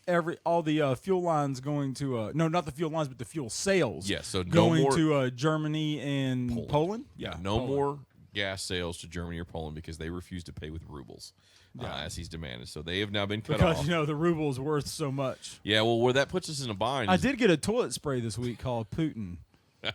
all the fuel lines going to not the fuel lines, but the fuel sales. Yes, so going to Germany and Poland. Yeah, no more gas sales to Germany or Poland because they refuse to pay with rubles, as he's demanded. So they have now been cut off. Because the ruble is worth so much. Yeah, well, where that puts us in a bind. I did get a toilet spray this week called Putin.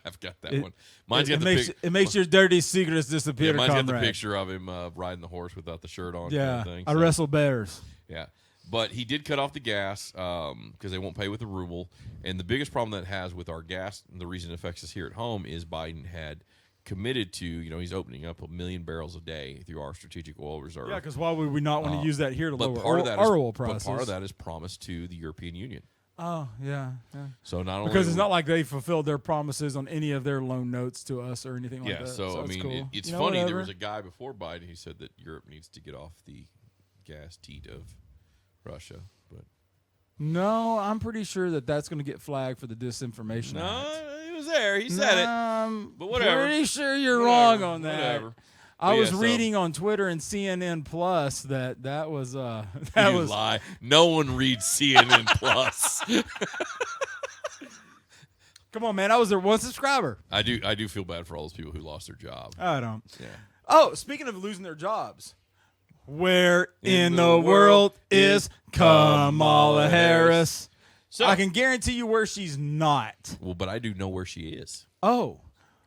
I've got that one. Mine's got it makes your dirty secrets disappear. Yeah, mine's comrade. got the picture of him riding the horse without the shirt on. Yeah, kind of thing, I wrestle bears. Yeah, but he did cut off the gas because they won't pay with the ruble. And the biggest problem that has with our gas, and the reason it affects us here at home, is Biden had committed to, he's opening up 1 million barrels a day through our strategic oil reserve. Yeah, because why would we not want to use that here to lower our oil prices? But part of that is promised to the European Union. Oh, yeah. So not only because it's not like they fulfilled their promises on any of their loan notes to us or anything like that. So I mean, cool. it's funny. There was a guy before Biden who said that Europe needs to get off the gas teat of Russia, but no, I'm pretty sure that's going to get flagged for the disinformation. No, he was there. He said it. But whatever. Pretty sure you're wrong on that. Whatever. I was reading on Twitter and CNN Plus that was that was lie. No one reads CNN Plus. Come on, man! I was their one subscriber. I do feel bad for all those people who lost their job. I don't. Yeah. Oh, speaking of losing their jobs, where in the world is Kamala Harris? So, I can guarantee you where she's not. Well, but I do know where she is. Oh.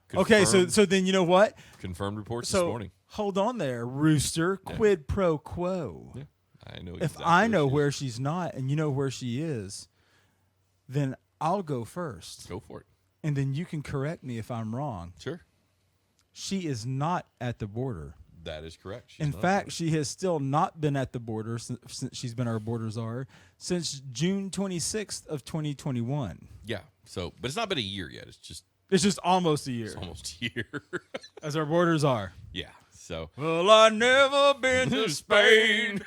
Confirmed, okay, so then you know what? Confirmed reports this morning. Hold on there, Rooster. Yeah. Quid pro quo. Yeah, I know. If I know where she's not and you know where she is, then I'll go first. Go for it. And then you can correct me if I'm wrong. Sure. She is not at the border. That is correct. In fact, she has still not been at the border since she's been our border czar since June 26th of 2021. Yeah. So, but it's not been a year yet. It's just almost a year. It's almost a year. As our borders are. Yeah. So. Well, I never been to Spain,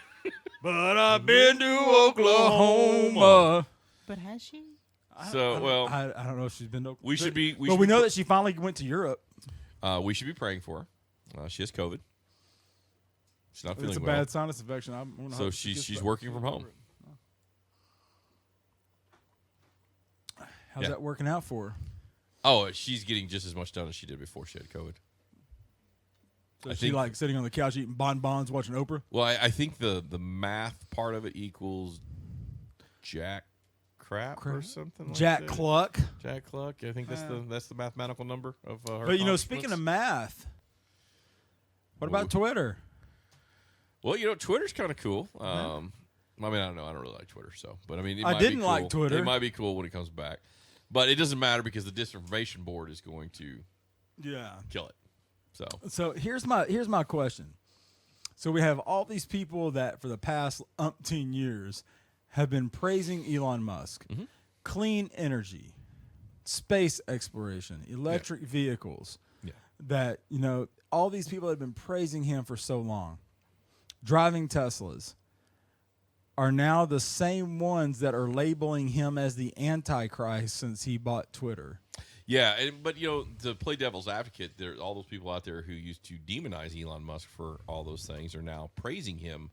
but I've been to Oklahoma. But has she? I don't know if she's been to Oklahoma. We know that she finally went to Europe. We should be praying for her. She has COVID. She's not feeling well. It's a bad sinus infection. So she's working from home. How's that working out for her? Oh, she's getting just as much done as she did before she had COVID. So she like sitting on the couch eating bonbons, watching Oprah? Well, I think the math part of it equals Jack Crap or something. Jack like that. Cluck. Jack Cluck. I think that's the mathematical number of her. But speaking of math, what about Twitter? Well, Twitter's kind of cool. I mean, I don't know. I don't really like Twitter, but I mean, I didn't like Twitter. It might be cool when it comes back, but it doesn't matter because the disinformation board is going to kill it. So here's my question. So we have all these people that for the past umpteen years have been praising Elon Musk, clean energy, space exploration, electric vehicles. Yeah. That all these people have been praising him for so long, driving Teslas, are now the same ones that are labeling him as the Antichrist since he bought Twitter. Yeah, but to play devil's advocate, there all those people out there who used to demonize Elon Musk for all those things are now praising him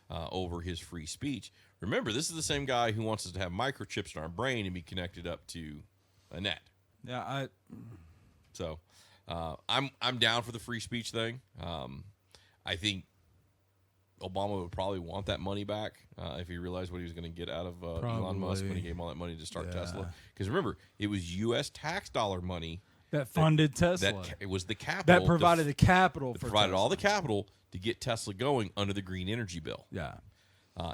over his free speech. Remember, this is the same guy who wants us to have microchips in our brain and be connected up to a net. Yeah, So, I'm down for the free speech thing. I think Obama would probably want that money back if he realized what he was going to get out of Elon Musk when he gave him all that money to start Tesla. Because remember, it was U.S. tax dollar money that funded Tesla. It was the capital that provided the capital for provided Tesla. all the capital to get Tesla going under the green energy bill. Yeah.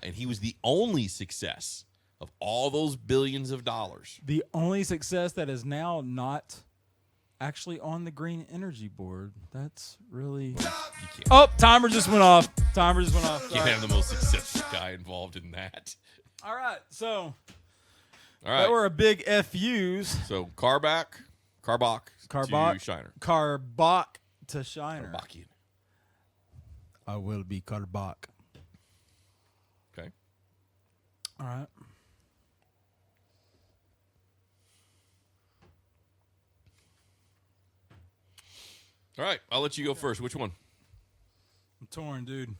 And he was the only success of all those billions of dollars. The only success that is now not actually on the green energy board. That's really. You can't, Oh, timer just went off. Timer just went off. you can't have the most successful guy involved in that. All right, so All that right. were a big FUs. So Karbach to Shiner. Karbach to Shiner. Karbachian. I will be Karbach. Okay. All right. All right. I'll let you go first. Which one? I'm torn, dude.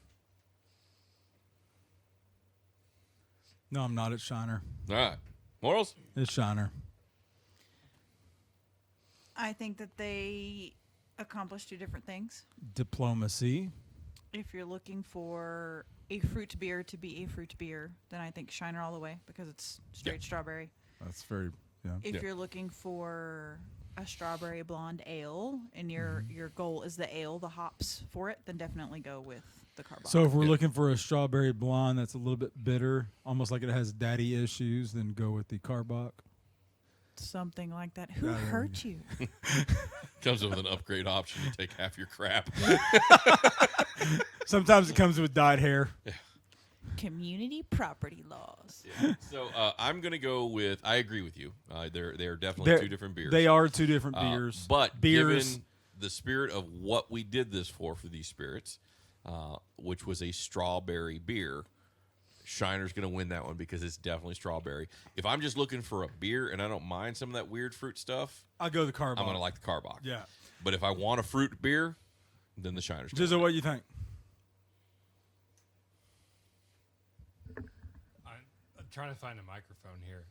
No, I'm not. It's Shiner. All right. Morals? It's Shiner. I think that they accomplish two different things. Diplomacy. If you're looking for a fruit beer to be a fruit beer, then I think Shiner all the way because it's straight strawberry. That's very, yeah. If you're looking for a strawberry blonde ale and your goal is the ale, the hops for it, then definitely go with the Karbach. So if we're looking for a strawberry blonde that's a little bit bitter, almost like it has daddy issues, then go with the Karbach. Something like that. Who Yeah, hurt you? Comes with an upgrade option to take half your crap. Sometimes it comes with dyed hair. Community property laws. Yeah. So I'm going to go with, I agree with you. They're definitely two different beers. They are two different beers. But beers. given the spirit of what we did this for these spirits, which was a strawberry beer, Shiner's going to win that one because it's definitely strawberry. If I'm just looking for a beer and I don't mind some of that weird fruit stuff, I'll go the Karbach. I'm going to like the Karbach. Yeah. But if I want a fruit beer, then the Shiner's going to Jizzle, what do you think? I'm trying to find a microphone here.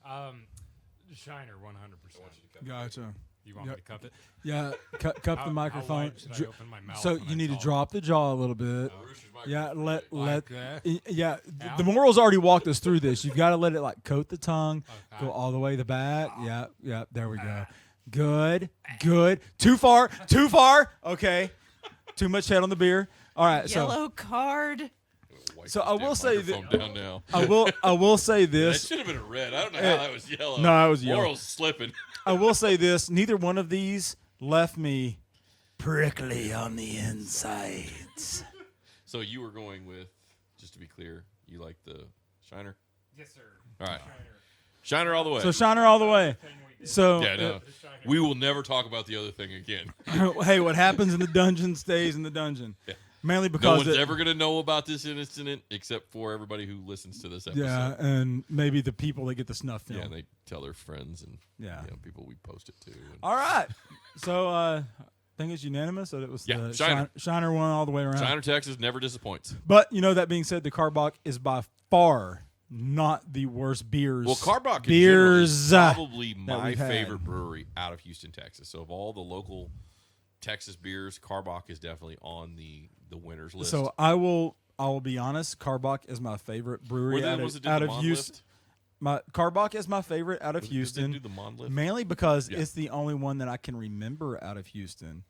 Shiner, 100%. Gotcha. You want me to cup it? Yeah, cup the How microphone. wide should I open my mouth So when you I need to talk? drop the jaw a little bit. Yeah, let Like that? yeah. Ow. The morals already walked us through this. You've got to let it like coat the tongue, Okay. go all the way to the back. Yeah. There we go. Good. Too far. Okay. Too much head on the beer. All right. Yellow card. So I will say that- down now. I will say That this. should have been a red. I don't know how that was yellow. No, it was yellow. Moral's slipping. I will say this. Neither one of these left me prickly on the insides. So you were going with, just to be clear, you like the Shiner? Yes, sir. All right. Shiner all the way. So Shiner all the way. So yeah, no. We will never talk about the other thing again. hey, what happens in the dungeon stays in the dungeon. Yeah. Mainly No because one's ever going to know about this incident except for everybody who listens to this episode. yeah, and maybe the people that get the snuff film. Yeah, and they tell their friends and Yeah. people we post it to. And All right. So I think it's unanimous that it was Yeah, the Shiner. Shiner one all the way around. Shiner, Texas never disappoints. But that being said, the Karbach is by far not the worst beers. Well, Karbach in general beers is probably my we've had. favorite brewery out of Houston, Texas. So of all the local Texas beers, Karbach is definitely on the winners list. So I will be honest. Karbach is my favorite brewery out of Houston. My Karbach is my favorite out of Houston, Do the Monlift? mainly because it's the only one that I can remember out of Houston.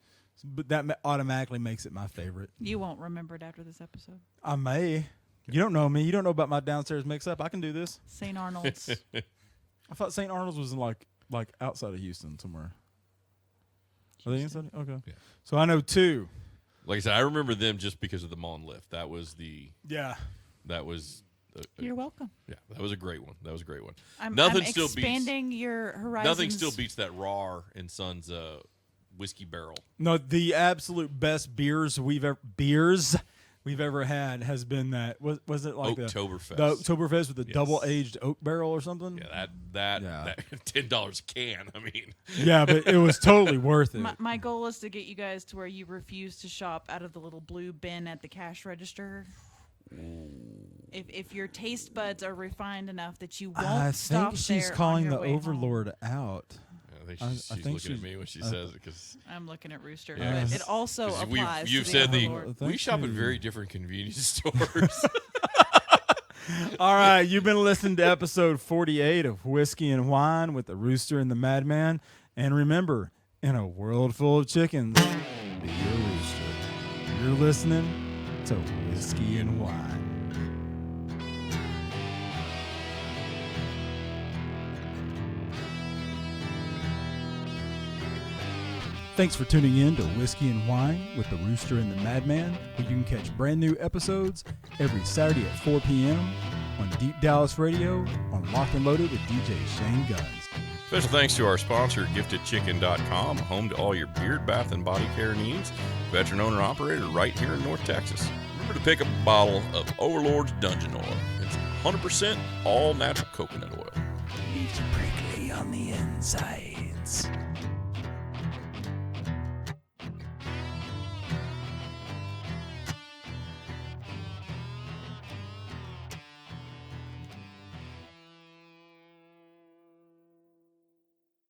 But that automatically makes it my favorite. You won't remember it after this episode. I may. You don't know me. You don't know about my downstairs mix-up. I can do this. St. Arnold's. I thought St. Arnold's was in like outside of Houston somewhere. Are they inside? Okay. Yeah. So I know two. Like I said, I remember them just because of the Monlift. That was Yeah. yeah, You're welcome. that was a great one. That was a great one. I'm still expanding your horizons. Nothing still beats that Rar and Sons whiskey barrel. No, the absolute best beers we've ever had has been that. Was it like Oktoberfest. the Oktoberfest with the Yes. double aged oak barrel or something? Yeah, that $10 a can. I mean, Yeah, but it was totally worth it. My goal is to get you guys to where you refuse to shop out of the little blue bin at the cash register. If your taste buds are refined enough that you won't I stop think she's there on calling your the way home. Overlord out. I think I she's think looking at she- me when she says it because I'm looking at Rooster, Yeah. but it also applies. you've to said the the Overlord. Thank we shop at you. very different convenience stores. All right, you've been listening to episode 48 of Whiskey and Wine with the Rooster and the Madman. And remember, in a world full of chickens, be a rooster. You're listening to Whiskey and Wine. Thanks for tuning in to Whiskey and Wine with the Rooster and the Madman, where you can catch brand new episodes every Saturday at 4 p.m. on Deep Dallas Radio on Locked and Loaded with DJ Shane Guns. Special thanks to our sponsor, GiftedChicken.com, home to all your beard, bath, and body care needs. Veteran owner operator right here in North Texas. Remember to pick up a bottle of Overlord's Dungeon Oil. It's 100% all natural coconut oil. Leaves you prickly on the inside.